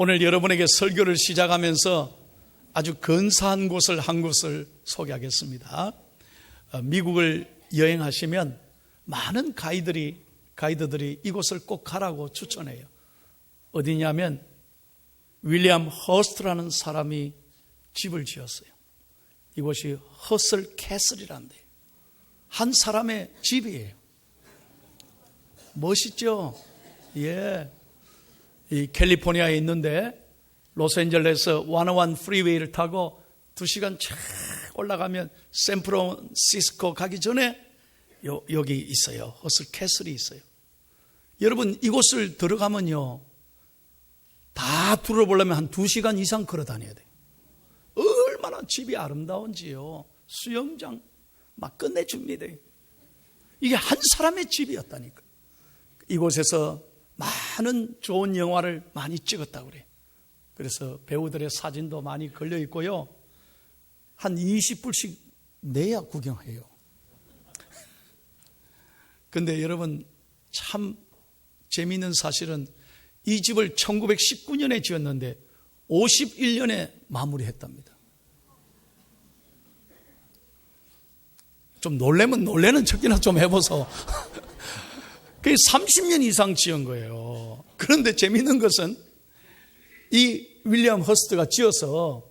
오늘 여러분에게 설교를 시작하면서 아주 근사한 곳을 한 곳을 소개하겠습니다. 미국을 여행하시면 많은 가이드들이 이곳을 꼭 가라고 추천해요. 어디냐면 윌리엄 허스트라는 사람이 집을 지었어요. 이곳이 허슬 캐슬이란데 한 사람의 집이에요. 멋있죠? 예. 이 캘리포니아에 있는데 로스앤젤레스 101 프리웨이를 타고 2시간 쫙 올라가면 샌프란시스코 가기 전에 여기 있어요. 허슬 캐슬이 있어요. 여러분 이곳을 들어가면요 다 둘러보려면 한 2시간 이상 걸어 다녀야 돼요. 얼마나 집이 아름다운지요. 수영장 막 끝내줍니다. 이게 한 사람의 집이었다니까. 이곳에서 많은 좋은 영화를 많이 찍었다고 그래요. 그래서 배우들의 사진도 많이 걸려 있고요. 한 20불씩 내야 구경해요. 근데 여러분 참 재미있는 사실은 이 집을 1919년에 지었는데 51년에 마무리했답니다. 좀 놀래면 놀래는 척이나 좀 해보소. 그게 30년 이상 지은 거예요. 그런데 재미있는 것은 이 윌리엄 허스트가 지어서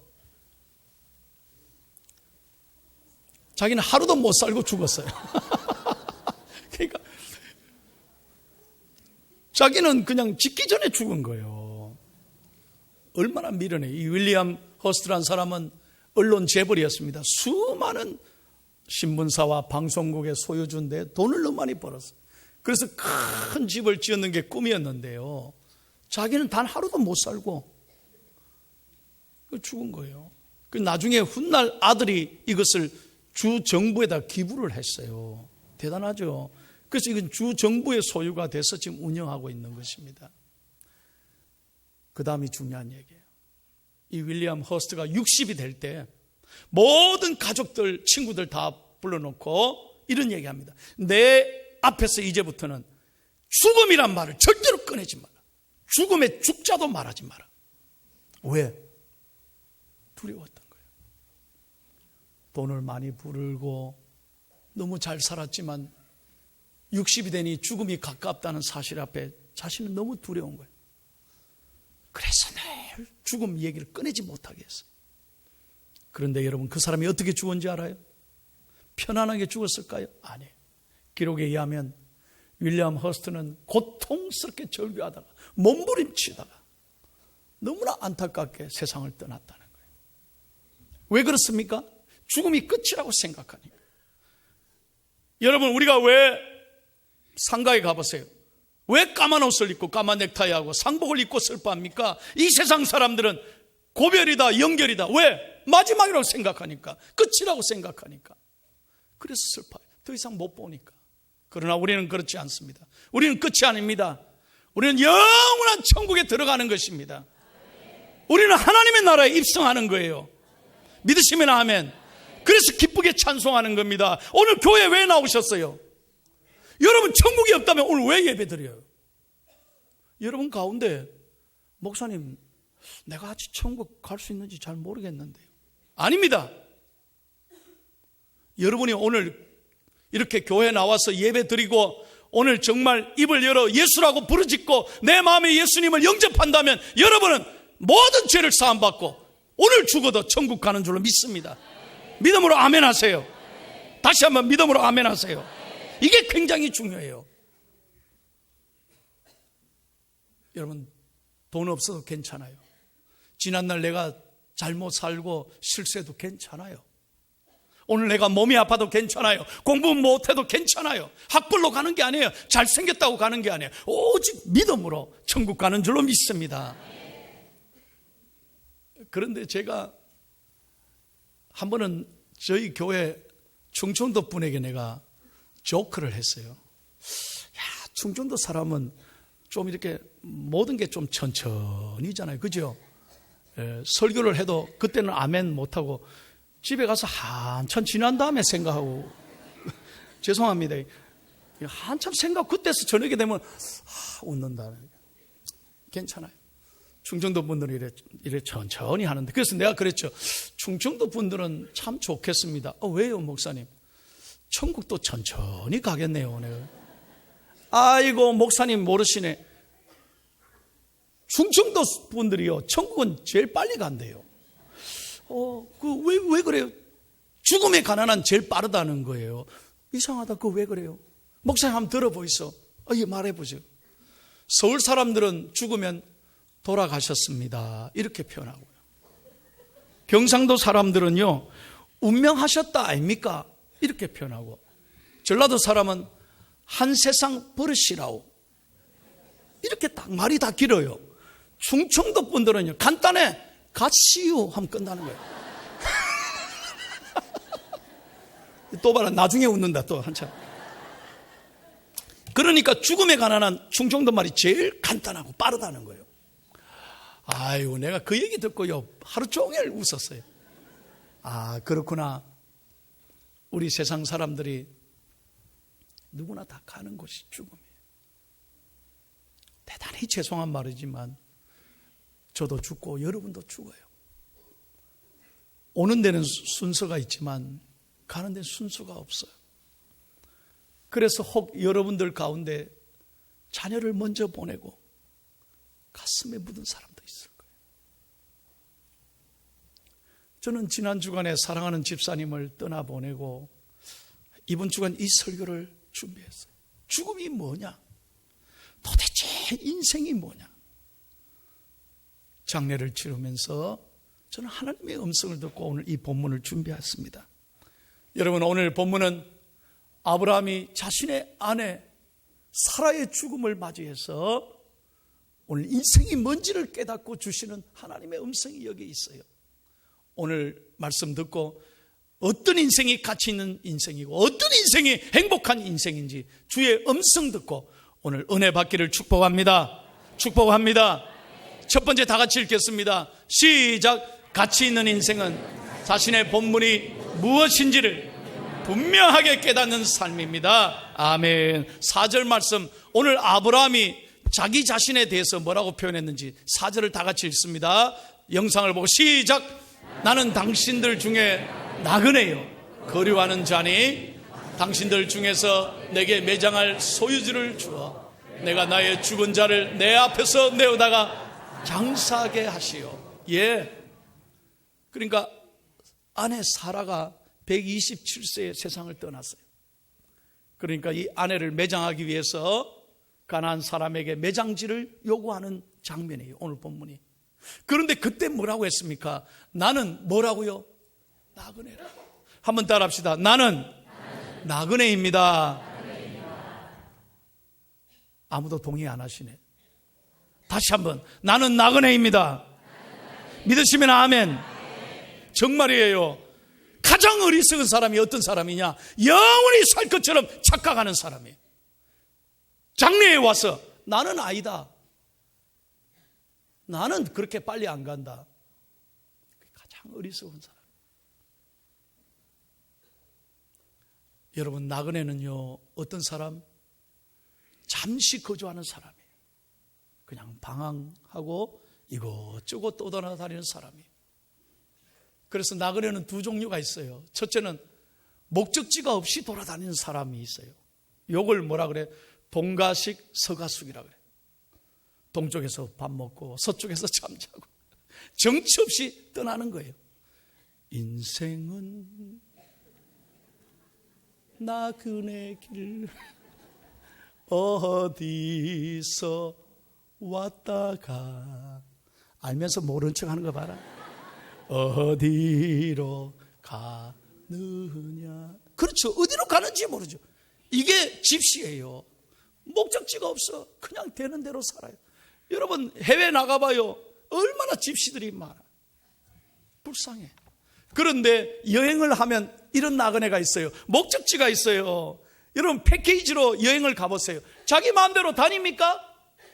자기는 하루도 못 살고 죽었어요. 그러니까 자기는 그냥 짓기 전에 죽은 거예요. 얼마나 미련해. 이 윌리엄 허스트라는 사람은 언론 재벌이었습니다. 수많은 신문사와 방송국의 소유주인데 돈을 너무 많이 벌었어요. 그래서 큰 집을 지었는 게 꿈이었는데요. 자기는 단 하루도 못 살고 죽은 거예요. 나중에 훗날 아들이 이것을 주 정부에다 기부를 했어요. 대단하죠. 그래서 이건 주 정부의 소유가 돼서 지금 운영하고 있는 것입니다. 그 다음이 중요한 얘기예요. 이 윌리엄 허스트가 60이 될 때 모든 가족들, 친구들 다 불러놓고 이런 얘기합니다. 내 앞에서 이제부터는 죽음이란 말을 절대로 꺼내지 마라. 죽음의 죽자도 말하지 마라. 왜? 두려웠던 거예요. 돈을 많이 벌고 너무 잘 살았지만 60이 되니 죽음이 가깝다는 사실 앞에 자신은 너무 두려운 거예요. 그래서 늘 죽음 얘기를 꺼내지 못하게 했어요. 그런데 여러분 그 사람이 어떻게 죽었는지 알아요? 편안하게 죽었을까요? 아니에요. 기록에 의하면 윌리엄 허스트는 고통스럽게 절규하다가 몸부림치다가 너무나 안타깝게 세상을 떠났다는 거예요. 왜 그렇습니까? 죽음이 끝이라고 생각하니까. 여러분 우리가 왜 상가에 가보세요. 왜 까만 옷을 입고 까만 넥타이하고 상복을 입고 슬퍼합니까? 이 세상 사람들은 고별이다, 연결이다. 왜? 마지막이라고 생각하니까, 끝이라고 생각하니까. 그래서 슬퍼요. 더 이상 못 보니까. 그러나 우리는 그렇지 않습니다. 우리는 끝이 아닙니다. 우리는 영원한 천국에 들어가는 것입니다. 우리는 하나님의 나라에 입성하는 거예요. 믿으시면 아멘. 그래서 기쁘게 찬송하는 겁니다. 오늘 교회 왜 나오셨어요? 여러분 천국이 없다면 오늘 왜 예배 드려요? 여러분 가운데 목사님 내가 아직 천국 갈 수 있는지 잘 모르겠는데요. 아닙니다. 여러분이 오늘 이렇게 교회 나와서 예배 드리고 오늘 정말 입을 열어 예수라고 부르짖고 내 마음에 예수님을 영접한다면 여러분은 모든 죄를 사함받고 오늘 죽어도 천국 가는 줄로 믿습니다. 믿음으로 아멘 하세요. 다시 한번 믿음으로 아멘 하세요. 이게 굉장히 중요해요. 여러분 돈 없어도 괜찮아요. 지난날 내가 잘못 살고 실수해도 괜찮아요. 오늘 내가 몸이 아파도 괜찮아요. 공부 못해도 괜찮아요. 학벌로 가는 게 아니에요. 잘생겼다고 가는 게 아니에요. 오직 믿음으로 천국 가는 줄로 믿습니다. 그런데 제가 한 번은 저희 교회 충청도 분에게 내가 조크를 했어요. 야, 충청도 사람은 좀 이렇게 모든 게 좀 천천히잖아요. 그죠? 설교를 해도 그때는 아멘 못하고 집에 가서 한참 지난 다음에 생각하고 죄송합니다. 한참 생각 그때서 저녁에 되면 웃는다. 괜찮아요. 충청도 분들은 이래 천천히 하는데, 그래서 내가 그랬죠. 충청도 분들은 참 좋겠습니다. 왜요, 목사님? 천국도 천천히 가겠네요. 내가. 아이고, 목사님 모르시네. 충청도 분들이요, 천국은 제일 빨리 간대요. 왜 그래요? 죽음에 가난한 제일 빠르다는 거예요. 이상하다. 왜 그래요? 목사님 한번 들어보이소. 예, 말해보죠. 서울 사람들은 죽으면 돌아가셨습니다, 이렇게 표현하고요. 경상도 사람들은요, 운명하셨다 아닙니까? 이렇게 표현하고, 전라도 사람은 한 세상 버릇이라오, 이렇게 딱 말이 다 길어요. 충청도 분들은요, 간단해. 갓시유 하면 끝나는 거예요. 또 봐라, 나중에 웃는다. 또 한참. 그러니까 죽음에 관한 충청도 말이 제일 간단하고 빠르다는 거예요. 아이고, 내가 그 얘기 듣고요, 하루 종일 웃었어요. 아, 그렇구나. 우리 세상 사람들이 누구나 다 가는 곳이 죽음이에요. 대단히 죄송한 말이지만 저도 죽고 여러분도 죽어요. 오는 데는 순서가 있지만 가는 데는 순서가 없어요. 그래서 혹 여러분들 가운데 자녀를 먼저 보내고 가슴에 묻은 사람도 있을 거예요. 저는 지난 주간에 사랑하는 집사님을 떠나보내고 이번 주간 이 설교를 준비했어요. 죽음이 뭐냐? 도대체 인생이 뭐냐? 장례를 치르면서 저는 하나님의 음성을 듣고 오늘 이 본문을 준비했습니다. 여러분, 오늘 본문은 아브라함이 자신의 아내 사라의 죽음을 맞이해서 오늘 인생이 뭔지를 깨닫고 주시는 하나님의 음성이 여기 있어요. 오늘 말씀 듣고 어떤 인생이 가치 있는 인생이고 어떤 인생이 행복한 인생인지 주의 음성 듣고 오늘 은혜 받기를 축복합니다. 축복합니다. 첫 번째 다 같이 읽겠습니다. 시작. 가치 있는 인생은 자신의 본분이 무엇인지를 분명하게 깨닫는 삶입니다. 아멘. 4절 말씀, 오늘 아브라함이 자기 자신에 대해서 뭐라고 표현했는지 4절을 다 같이 읽습니다. 영상을 보고 시작. 나는 당신들 중에 나그네요, 거류하는 자니 당신들 중에서 내게 매장할 소유지를 주어 내가 나의 죽은 자를 내 앞에서 내어다가 장사하게 하시오. 예. 그러니까 아내 사라가 127세에 세상을 떠났어요. 그러니까 이 아내를 매장하기 위해서 가나안 사람에게 매장지를 요구하는 장면이에요, 오늘 본문이. 그런데 그때 뭐라고 했습니까? 나는 뭐라고요? 나그네라고. 한번 따라합시다. 나는 나그네입니다. 아무도 동의 안 하시네. 다시 한번. 나는 나그네입니다. 믿으시면 아멘. 정말이에요. 가장 어리석은 사람이 어떤 사람이냐? 영원히 살 것처럼 착각하는 사람이에요. 장례에 와서 나는 아니다, 나는 그렇게 빨리 안 간다. 가장 어리석은 사람. 여러분, 나그네는요, 어떤 사람? 잠시 거주하는 사람이에요. 그냥 방황하고 이것저것 떠돌아다니는 사람이에요. 그래서 나그네는 두 종류가 있어요. 첫째는 목적지가 없이 돌아다니는 사람이 있어요. 요걸 뭐라 그래? 동가식 서가숙이라 그래. 동쪽에서 밥 먹고 서쪽에서 잠자고 정치 없이 떠나는 거예요. 인생은 나그네 길 어디서 왔다가, 알면서 모른 척 하는 거 봐라. 어디로 가느냐. 그렇죠. 어디로 가는지 모르죠. 이게 집시예요. 목적지가 없어. 그냥 되는 대로 살아요. 여러분, 해외 나가봐요. 얼마나 집시들이 많아. 불쌍해. 그런데 여행을 하면 이런 나그네가 있어요. 목적지가 있어요. 여러분, 패키지로 여행을 가보세요. 자기 마음대로 다닙니까?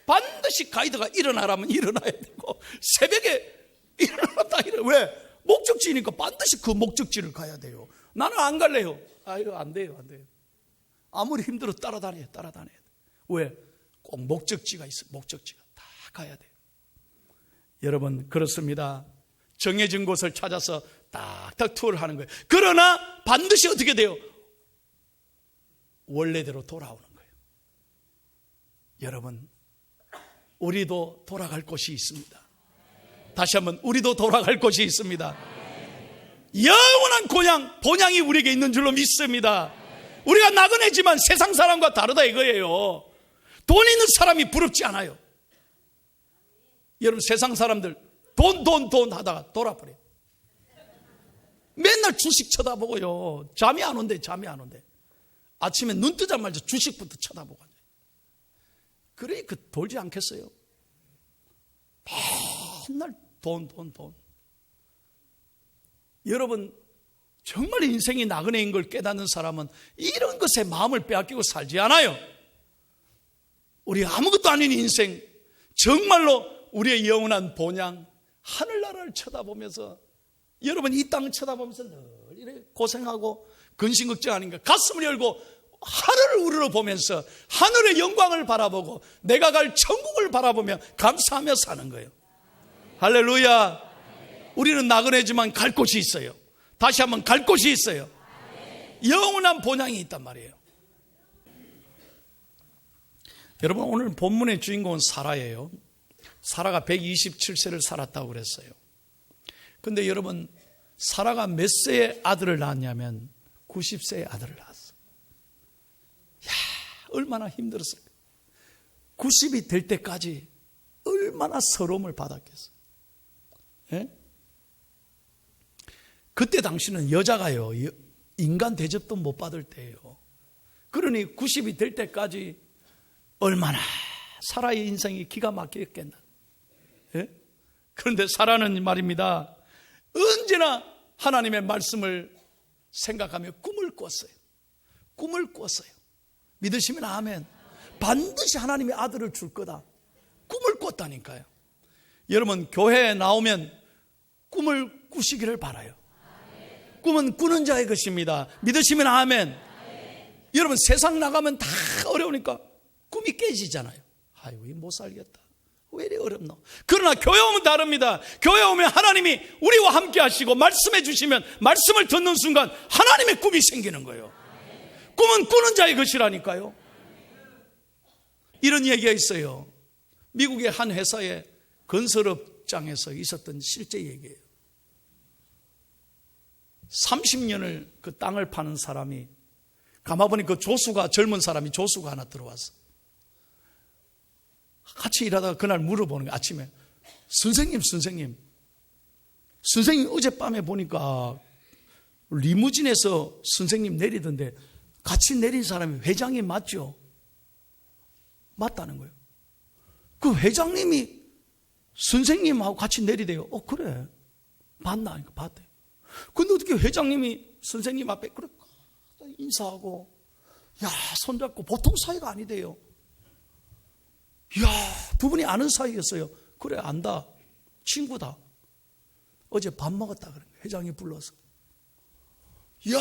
반드시 가이드가 일어나라면 일어나야 되고, 새벽에 일어났다 이래. 왜? 목적지니까 반드시 그 목적지를 가야 돼요. 나는 안 갈래요. 이거 안 돼요, 안 돼요. 아무리 힘들어 따라다녀야 돼. 왜? 꼭 목적지가 있어. 목적지가 다 가야 돼요. 여러분, 그렇습니다. 정해진 곳을 찾아서 딱딱 투어를 하는 거예요. 그러나 반드시 어떻게 돼요? 원래대로 돌아오는 거예요. 여러분, 우리도 돌아갈 곳이 있습니다. 다시 한번, 우리도 돌아갈 곳이 있습니다. 영원한 고향, 본향이 우리에게 있는 줄로 믿습니다. 우리가 나그네지만 세상 사람과 다르다 이거예요. 돈 있는 사람이 부럽지 않아요. 여러분, 세상 사람들 돈 하다가 돌아버려요. 맨날 주식 쳐다보고요. 잠이 안 온대. 아침에 눈 뜨자마자 주식부터 쳐다보고. 그래, 돌지 않겠어요? 맨날 돈. 여러분, 정말 인생이 나그네인 걸 깨닫는 사람은 이런 것에 마음을 빼앗기고 살지 않아요. 우리 아무것도 아닌 인생, 정말로 우리의 영원한 본향, 하늘나라를 쳐다보면서, 여러분, 이 땅을 쳐다보면서 늘 이렇게 고생하고 근심 걱정 아닌가, 가슴을 열고 하늘을 우러러보면서 하늘의 영광을 바라보고 내가 갈 천국을 바라보며 감사하며 사는 거예요. 할렐루야. 우리는 나그네지만 갈 곳이 있어요. 다시 한번, 갈 곳이 있어요. 영원한 본향이 있단 말이에요. 여러분, 오늘 본문의 주인공은 사라예요. 사라가 127세를 살았다고 그랬어요. 근데 여러분, 사라가 몇 세의 아들을 낳았냐면 90세의 아들을 낳았어요. 야, 얼마나 힘들었을까. 90이 될 때까지 얼마나 서러움을 받았겠어요. 예? 그때 당시는 여자가요, 인간 대접도 못 받을 때예요. 그러니 90이 될 때까지 얼마나 사라의 인생이 기가 막혔겠나. 예? 그런데 사라는 말입니다, 언제나 하나님의 말씀을 생각하며 꿈을 꿨어요. 믿으시면 아멘. 반드시 하나님이 아들을 줄 거다. 꿈을 꿨다니까요. 여러분, 교회에 나오면 꿈을 꾸시기를 바라요. 꿈은 꾸는 자의 것입니다. 믿으시면 아멘. 여러분, 세상 나가면 다 어려우니까 꿈이 깨지잖아요. 아이고, 못 살겠다. 왜 이래 어렵노? 그러나 교회 오면 다릅니다. 교회 오면 하나님이 우리와 함께 하시고 말씀해 주시면 말씀을 듣는 순간 하나님의 꿈이 생기는 거예요. 꿈은 꾸는 자의 것이라니까요. 이런 얘기가 있어요. 미국의 한 회사의 건설업장에서 있었던 실제 얘기예요. 30년을 그 땅을 파는 사람이, 가만보니 그 조수가, 젊은 사람이 조수가 하나 들어왔어. 같이 일하다가 그날 물어보는 거예요. 아침에, 선생님 어젯밤에 보니까 리무진에서 선생님 내리던데 같이 내린 사람이 회장님 맞죠? 맞다는 거예요. 그 회장님이 선생님하고 같이 내리대요. 그래. 봤나? 봤대. 근데 어떻게 회장님이 선생님 앞에 그래 인사하고, 야, 손잡고, 보통 사이가 아니대요. 야, 두 분이 아는 사이였어요. 그래, 안다. 친구다. 어제 밥 먹었다 그래. 회장이 불러서. 야,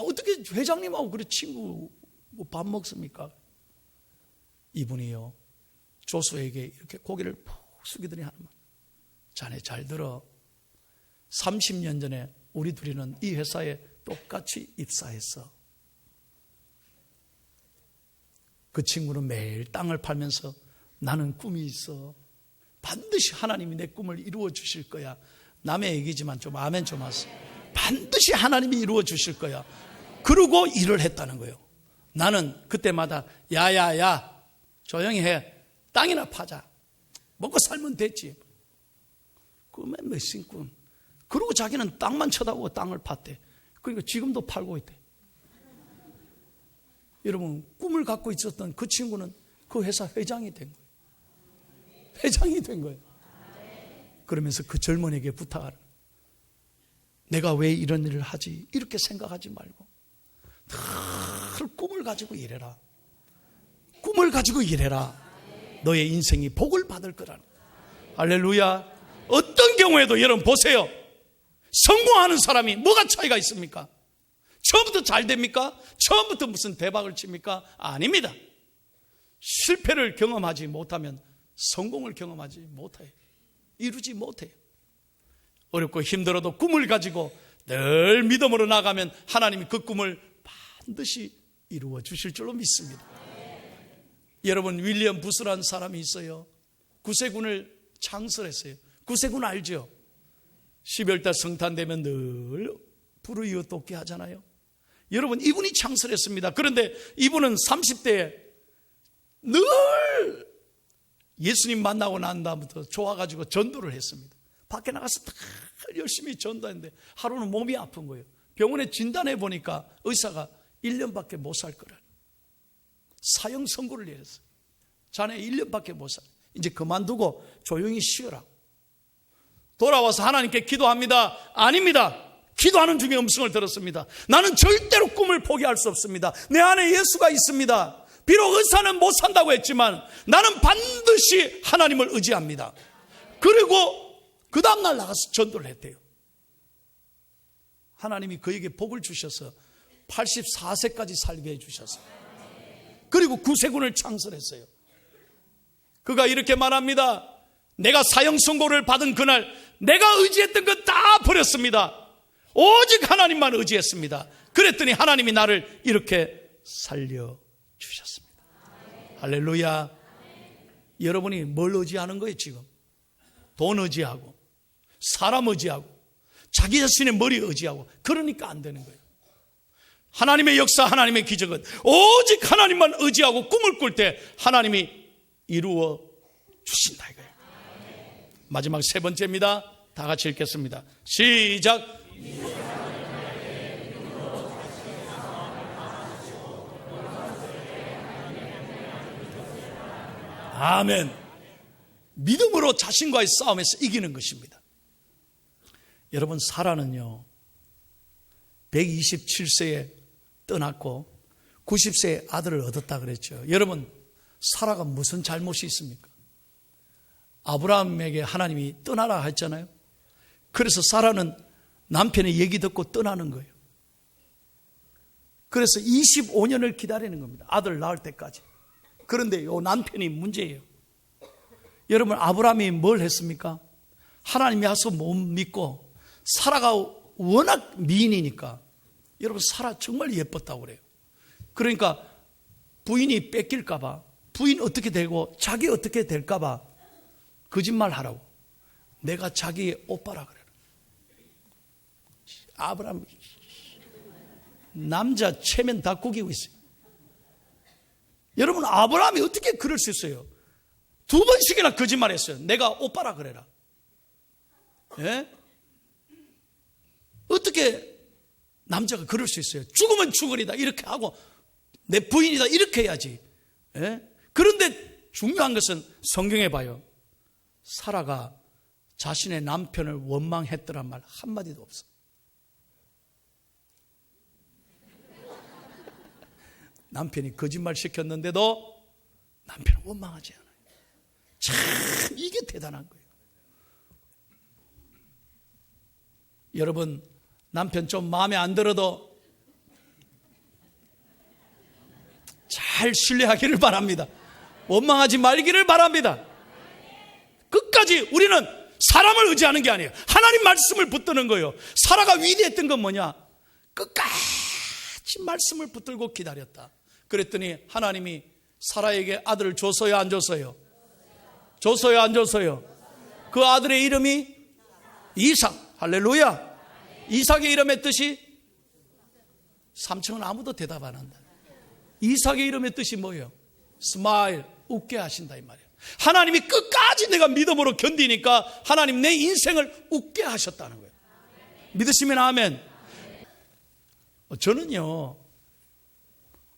어떻게 회장님하고 그래 친구 밥 먹습니까? 이분이요, 조수에게 이렇게 고개를 푹 숙이더니 하는 말. 자네 잘 들어. 30년 전에 우리 둘이는 이 회사에 똑같이 입사했어. 그 친구는 매일 땅을 팔면서 나는 꿈이 있어. 반드시 하나님이 내 꿈을 이루어 주실 거야. 남의 얘기지만 좀 아멘 좀 하세요. 반드시 하나님이 이루어 주실 거야. 그러고 일을 했다는 거예요. 나는 그때마다 야야야 조용히 해. 땅이나 파자. 먹고 살면 됐지. 꿈에 몇신 꿈. 그리고 자기는 땅만 쳐다보고 땅을 팠대. 그러니까 지금도 팔고 있대. 여러분, 꿈을 갖고 있었던 그 친구는 그 회사 회장이 된 거예요. 회장이 된 거예요. 그러면서 그 젊은이에게 부탁하는, 내가 왜 이런 일을 하지? 이렇게 생각하지 말고 늘 꿈을 가지고 일해라. 꿈을 가지고 일해라. 너의 인생이 복을 받을 거라는. 할렐루야. 어떤 경우에도 여러분 보세요. 성공하는 사람이 뭐가 차이가 있습니까? 처음부터 잘 됩니까? 처음부터 무슨 대박을 칩니까? 아닙니다. 실패를 경험하지 못하면 성공을 경험하지 못해요. 이루지 못해요. 어렵고 힘들어도 꿈을 가지고 늘 믿음으로 나가면 하나님이 그 꿈을 반드시 이루어 주실 줄로 믿습니다. 여러분, 윌리엄 부스라는 사람이 있어요. 구세군을 창설했어요. 구세군 알죠? 12월달 성탄되면 늘 불의 돋게 하잖아요. 여러분, 이분이 창설했습니다. 그런데 이분은 30대에 늘 예수님 만나고 난 다음부터 좋아가지고 전도를 했습니다. 밖에 나가서 다 열심히 전도했는데 하루는 몸이 아픈 거예요. 병원에 진단해 보니까 의사가 1년밖에 못 살 거라. 사형 선고를 내렸어요. 자네 1년밖에 못 살. 이제 그만두고 조용히 쉬어라. 돌아와서 하나님께 기도합니다. 아닙니다. 기도하는 중에 음성을 들었습니다. 나는 절대로 꿈을 포기할 수 없습니다. 내 안에 예수가 있습니다. 비록 의사는 못 산다고 했지만 나는 반드시 하나님을 의지합니다. 그리고 그 다음날 나가서 전도를 했대요. 하나님이 그에게 복을 주셔서 84세까지 살게 해주셨어요. 그리고 구세군을 창설했어요. 그가 이렇게 말합니다. 내가 사형 선고를 받은 그날 내가 의지했던 것 다 버렸습니다. 오직 하나님만 의지했습니다. 그랬더니 하나님이 나를 이렇게 살려주셨습니다. 할렐루야. 여러분이 뭘 의지하는 거예요 지금? 돈 의지하고 사람 의지하고 자기 자신의 머리 의지하고 그러니까 안 되는 거예요. 하나님의 역사, 하나님의 기적은 오직 하나님만 의지하고 꿈을 꿀 때 하나님이 이루어 주신다 이거예요. 마지막 세 번째입니다. 다 같이 읽겠습니다. 시작. 아멘. 믿음으로 자신과의 싸움에서 이기는 것입니다. 여러분, 사라는요 127세에 떠났고 90세에 아들을 얻었다 그랬죠. 여러분, 사라가 무슨 잘못이 있습니까? 아브라함에게 하나님이 떠나라 했잖아요. 그래서 사라는 남편의 얘기 듣고 떠나는 거예요. 그래서 25년을 기다리는 겁니다. 아들 낳을 때까지. 그런데 이 남편이 문제예요. 여러분, 아브라함이 뭘 했습니까? 하나님이 와서 못 믿고 사라가 워낙 미인이니까, 여러분 사라 정말 예뻤다고 그래요. 그러니까 부인이 뺏길까 봐, 부인 어떻게 되고 자기 어떻게 될까 봐 거짓말 하라고 내가 자기의 오빠라 그래요. 아브라함 남자 체면 다 구기고 있어요. 여러분, 아브라함이 어떻게 그럴 수 있어요? 2번씩이나 거짓말했어요. 내가 오빠라 그래라. 예? 어떻게 남자가 그럴 수 있어요? 죽으면 죽으리다 이렇게 하고 내 부인이다 이렇게 해야지. 예? 그런데 중요한 것은 성경에 봐요. 사라가 자신의 남편을 원망했더란 말 한마디도 없어. 남편이 거짓말 시켰는데도 남편은 원망하지 않아요. 참 이게 대단한 거예요. 여러분, 남편 좀 마음에 안 들어도 잘 신뢰하기를 바랍니다. 원망하지 말기를 바랍니다. 끝까지 우리는 사람을 의지하는 게 아니에요. 하나님 말씀을 붙드는 거예요. 사라가 위대했던 건 뭐냐? 끝까지 말씀을 붙들고 기다렸다. 그랬더니 하나님이 사라에게 아들을 줬어요, 안 줬어요? 줬어요, 안 줬어요? 그 아들의 이름이 이삭. 할렐루야. 이삭의 이름의 뜻이, 삼층은 아무도 대답 안 한다. 이삭의 이름의 뜻이 뭐예요? 스마일, 웃게 하신다 이 말이에요. 하나님이 끝까지 내가 믿음으로 견디니까 하나님 내 인생을 웃게 하셨다는 거예요. 믿으시면 아멘. 저는요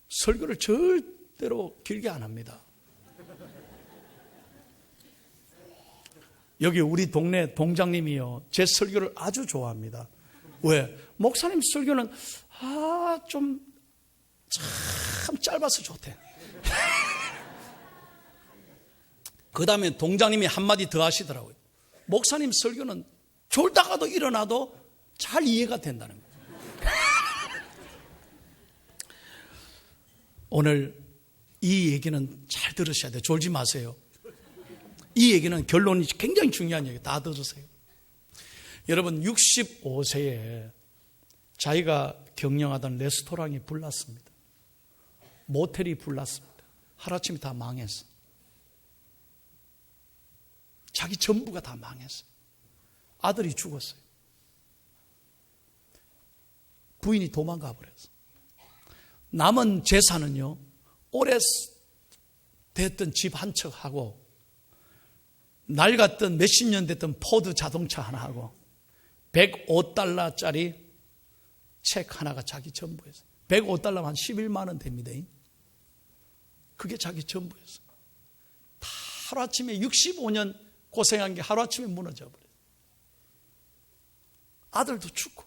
설교를 절대로 길게 안 합니다. 여기 우리 동네 동장님이요 제 설교를 아주 좋아합니다. 왜? 목사님 설교는 좀 참 짧아서 좋대. 그 다음에 동장님이 한마디 더 하시더라고요. 목사님 설교는 졸다가도 일어나도 잘 이해가 된다는 거예요. 오늘 이 얘기는 잘 들으셔야 돼요. 졸지 마세요. 이 얘기는 결론이 굉장히 중요한 얘기예요. 다 들으세요. 여러분 65세에 자기가 경영하던 레스토랑이 불났습니다. 모텔이 불났습니다. 하루아침에 다 망했어. 자기 전부가 다 망했어요. 아들이 죽었어요. 부인이 도망가 버렸어. 남은 재산은요, 오래 됐던 집 한 채 하고 낡았던 몇십 년 됐던 포드 자동차 하나 하고 $105짜리 책 하나가 자기 전부였어요. $105면 한 11만 원 됩니다. 그게 자기 전부였어요. 다 하루아침에 65년 고생한 게 하루아침에 무너져 버려요. 아들도 죽고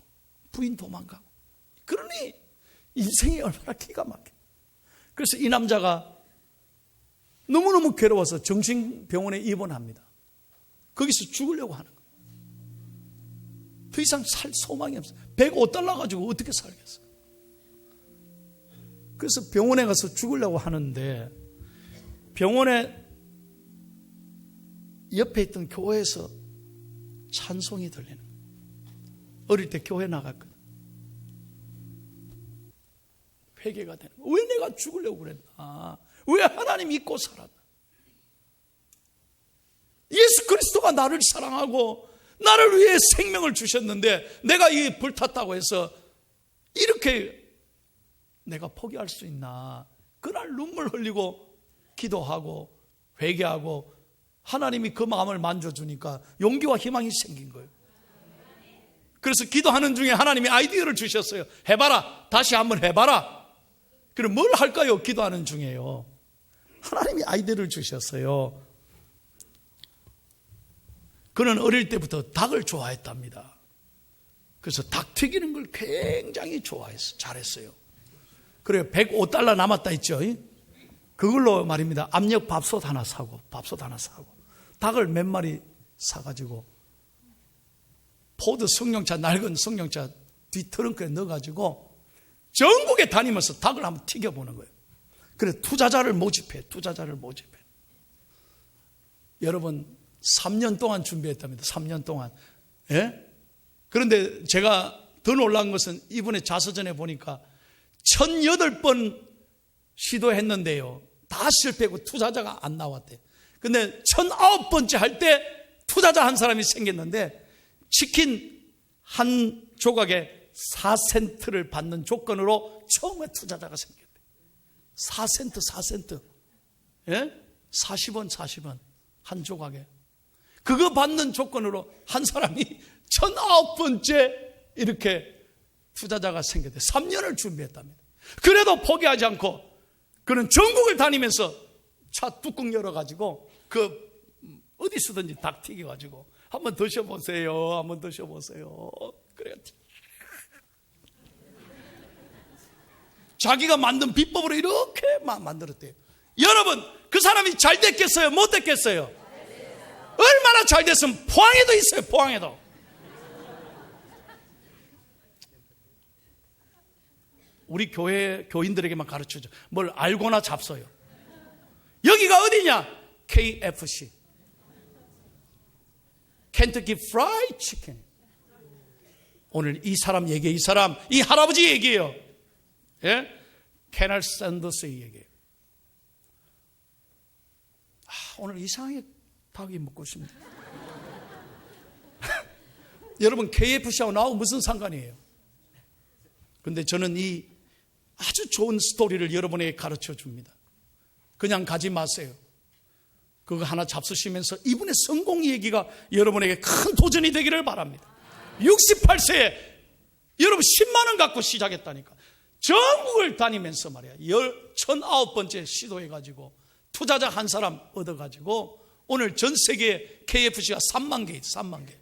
부인 도망가고. 그러니 인생이 얼마나 기가 막혀. 그래서 이 남자가 너무너무 괴로워서 정신병원에 입원합니다. 거기서 죽으려고 하는 거예요. 더 이상 살 소망이 없어요. $105 가지고 어떻게 살겠어요? 그래서 병원에 가서 죽으려고 하는데 병원에 옆에 있던 교회에서 찬송이 들리는 거예요. 어릴 때 교회 나갔거든. 회개가 되는 거예요. 왜 내가 죽으려고 그랬나? 왜 하나님 믿고 살았나? 예수 그리스도가 나를 사랑하고 나를 위해 생명을 주셨는데 내가 이 불탔다고 해서 이렇게 내가 포기할 수 있나? 그날 눈물 흘리고 기도하고 회개하고 하나님이 그 마음을 만져주니까 용기와 희망이 생긴 거예요. 그래서 기도하는 중에 하나님이 아이디어를 주셨어요. 해봐라. 다시 한번 해봐라. 그럼 뭘 할까요? 기도하는 중에요. 하나님이 아이디어를 주셨어요. 그는 어릴 때부터 닭을 좋아했답니다. 그래서 닭 튀기는 걸 굉장히 좋아했어요. 잘했어요. 그래요. $105 남았다 했죠. 그걸로 말입니다. 압력 밥솥 하나 사고 닭을 몇 마리 사가지고 포드 승용차, 낡은 승용차 뒤 트렁크에 넣어가지고 전국에 다니면서 닭을 한번 튀겨보는 거예요. 그래 투자자를 모집해. 여러분 3년 동안 준비했답니다. 3년 동안. 예? 그런데 제가 더 놀란 것은 이분의 자서전에 보니까 1008번 시도했는데요. 다 실패하고 투자자가 안 나왔대요. 근데 1009번째 할 때 투자자 한 사람이 생겼는데 치킨 한 조각에 4센트를 받는 조건으로 처음에 투자자가 생겼대요. 4센트. 예? 40원 한 조각에. 그거 받는 조건으로 한 사람이 1009번째 이렇게 투자자가 생겼대요. 3년을 준비했답니다. 그래도 포기하지 않고 그는 전국을 다니면서 차 뚜껑 열어가지고 어디 쓰든지 닭 튀겨가지고 한번 드셔보세요. 그래요. 자기가 만든 비법으로 이렇게 만들었대요. 여러분 그 사람이 잘 됐겠어요? 못 됐겠어요? 얼마나 잘 됐으면 포항에도 있어요. 포항에도. 우리 교회 교인들에게만 가르쳐줘. 뭘 알고나 잡서요. 여기가 어디냐? KFC. 켄터키 프라이드 치킨. 오늘 이 사람 얘기해요. 이 할아버지 얘기해요. 예? 캐널 샌더스 얘기해요. 오늘 이상하게 닭이 먹고 싶네. 여러분 KFC하고 나하고 무슨 상관이에요? 근데 저는 이 아주 좋은 스토리를 여러분에게 가르쳐 줍니다. 그냥 가지 마세요. 그거 하나 잡수시면서 이분의 성공 얘기가 여러분에게 큰 도전이 되기를 바랍니다. 68세에 여러분 10만 원 갖고 시작했다니까. 전국을 다니면서 말이야. 1009번째 시도해가지고 투자자 한 사람 얻어가지고 오늘 전 세계에 KFC가 3만 개 있어요. 3만 개.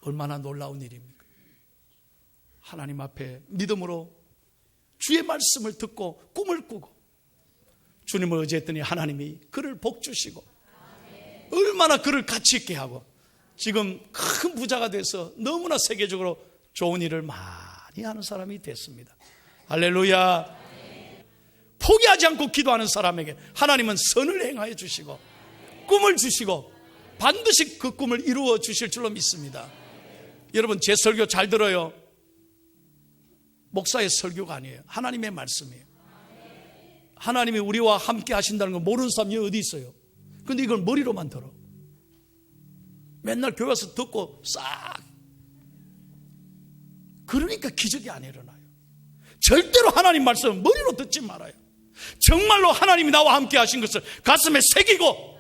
얼마나 놀라운 일입니까? 하나님 앞에 믿음으로 주의 말씀을 듣고 꿈을 꾸고 주님을 의지했더니 하나님이 그를 복주시고 얼마나 그를 가치 있게 하고 지금 큰 부자가 돼서 너무나 세계적으로 좋은 일을 많이 하는 사람이 됐습니다. 할렐루야. 포기하지 않고 기도하는 사람에게 하나님은 선을 행하여 주시고 꿈을 주시고 반드시 그 꿈을 이루어 주실 줄로 믿습니다. 여러분, 제 설교 잘 들어요. 목사의 설교가 아니에요. 하나님의 말씀이에요. 하나님이 우리와 함께 하신다는 걸 모르는 사람이 어디 있어요? 근데 이걸 머리로만 들어. 맨날 교회 와서 듣고 싹. 그러니까 기적이 안 일어나요. 절대로 하나님 말씀은 머리로 듣지 말아요. 정말로 하나님이 나와 함께 하신 것을 가슴에 새기고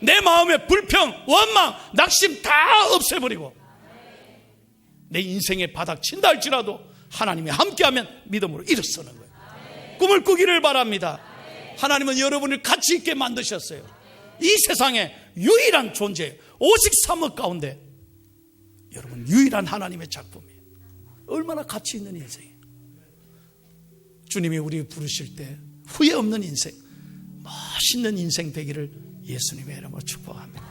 내 마음의 불평, 원망, 낙심 다 없애버리고 내 인생에 바닥 친다 할지라도 하나님이 함께하면 믿음으로 일어서는 거예요. 꿈을 꾸기를 바랍니다. 하나님은 여러분을 가치 있게 만드셨어요. 이 세상에 유일한 존재예요. 오직 3억 가운데 여러분 유일한 하나님의 작품이에요. 얼마나 가치 있는 인생이에요. 주님이 우리 부르실 때 후회 없는 인생, 멋있는 인생 되기를 예수님의 이름으로 축복합니다.